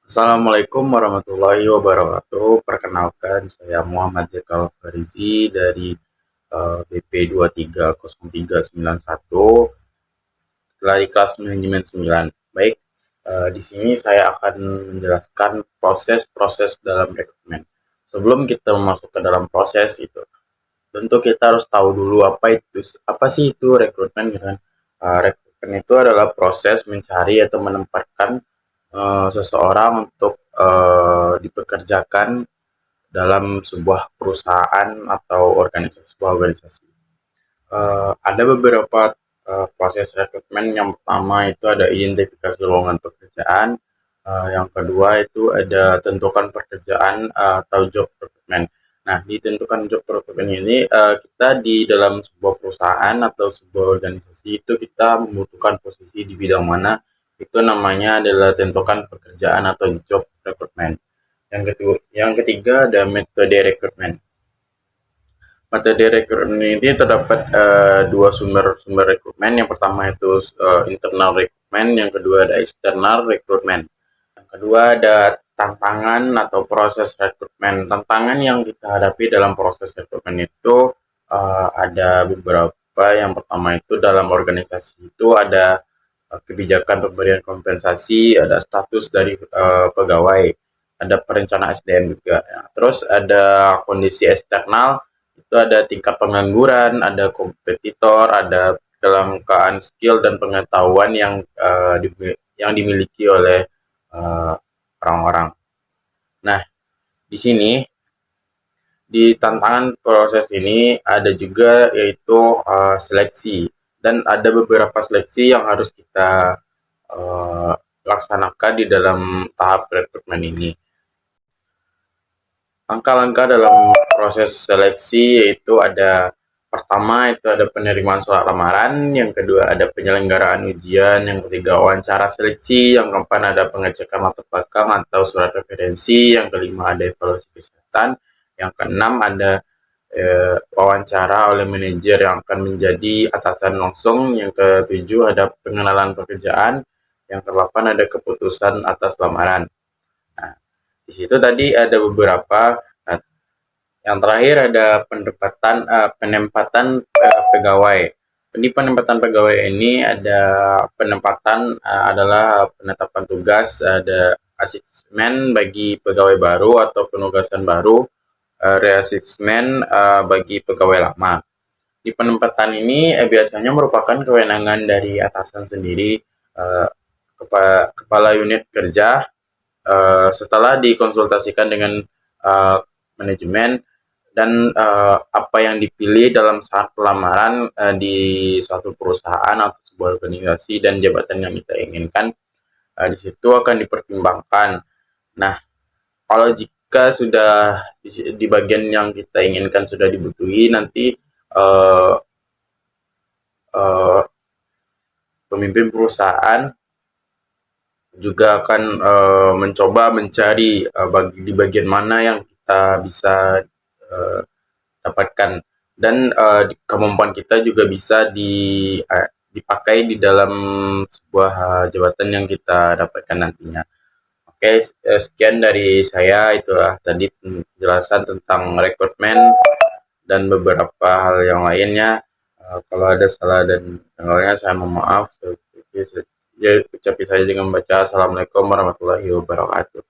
Assalamualaikum warahmatullahi wabarakatuh. Perkenalkan, saya Muhammad Zekal Farizi dari BP 230391 dari kelas manajemen 9. Baik, di sini saya akan menjelaskan proses-proses dalam rekrutmen. Sebelum kita masuk ke dalam proses itu, tentu kita harus tahu dulu apa sih itu rekrutmen gitu kan. Rekrutmen itu adalah proses mencari atau menempatkan seseorang untuk dipekerjakan dalam sebuah perusahaan atau sebuah organisasi. Ada beberapa proses rekrutmen. Yang pertama itu ada identifikasi lowongan pekerjaan. Yang kedua itu ada tentukan pekerjaan atau job recruitment. Nah, di tentukan job recruitment ini kita di dalam sebuah perusahaan atau sebuah organisasi itu kita membutuhkan posisi di bidang mana, itu namanya adalah tentukan pekerjaan atau job recruitment. Yang ketiga ada metode rekrutmen. Metode rekrutmen ini terdapat dua sumber rekrutmen. Yang pertama itu internal rekrutmen, yang kedua ada external rekrutmen. Yang kedua ada tantangan atau proses rekrutmen. Tantangan yang kita hadapi dalam proses rekrutmen itu ada beberapa. Yang pertama itu dalam organisasi itu ada kebijakan pemberian kompensasi, ada status dari pegawai, ada perencana SDM juga. Ya. Terus ada kondisi eksternal, itu ada tingkat pengangguran, ada kompetitor, ada kelangkaan skill dan pengetahuan yang dimiliki oleh uh, orang-orang. Nah, di sini di tantangan proses ini ada juga yaitu seleksi, dan ada beberapa seleksi yang harus kita uh, laksanakan di dalam tahap rekrutmen ini. Langkah-langkah dalam proses seleksi yaitu ada pertama itu ada penerimaan surat lamaran, yang kedua ada penyelenggaraan ujian, yang ketiga wawancara seleksi, yang keempat ada pengecekan latar belakang atau surat referensi, yang kelima ada evaluasi kesehatan, yang keenam ada wawancara oleh manajer yang akan menjadi atasan langsung, yang ketujuh ada pengenalan pekerjaan, yang kedelapan ada keputusan atas lamaran. Nah, di situ tadi ada beberapa. Nah, yang terakhir ada penempatan pegawai. Di penempatan pegawai ini ada penempatan adalah penetapan tugas, ada asesmen bagi pegawai baru atau penugasan baru, reasesmen bagi pegawai lama. Di penempatan ini biasanya merupakan kewenangan dari atasan sendiri, uh, kepala unit kerja, setelah dikonsultasikan dengan uh, manajemen dan apa yang dipilih dalam saat pelamaran di suatu perusahaan atau sebuah organisasi dan jabatan yang kita inginkan, di situ akan dipertimbangkan. Nah, kalau jika sudah di bagian yang kita inginkan sudah dibutuhi, nanti uh, uh, pemimpin perusahaan juga akan mencoba mencari di bagian mana yang kita bisa uh, dapatkan, dan kemampuan kita juga bisa dipakai di dalam sebuah jabatan yang kita dapatkan nantinya. Oke, sekian dari saya, itulah tadi penjelasan tentang rekrutmen dan beberapa hal yang lainnya. Kalau ada salah dan yang lainnya saya mohon maaf. Ucapi saya dengan membaca Assalamualaikum warahmatullahi wabarakatuh.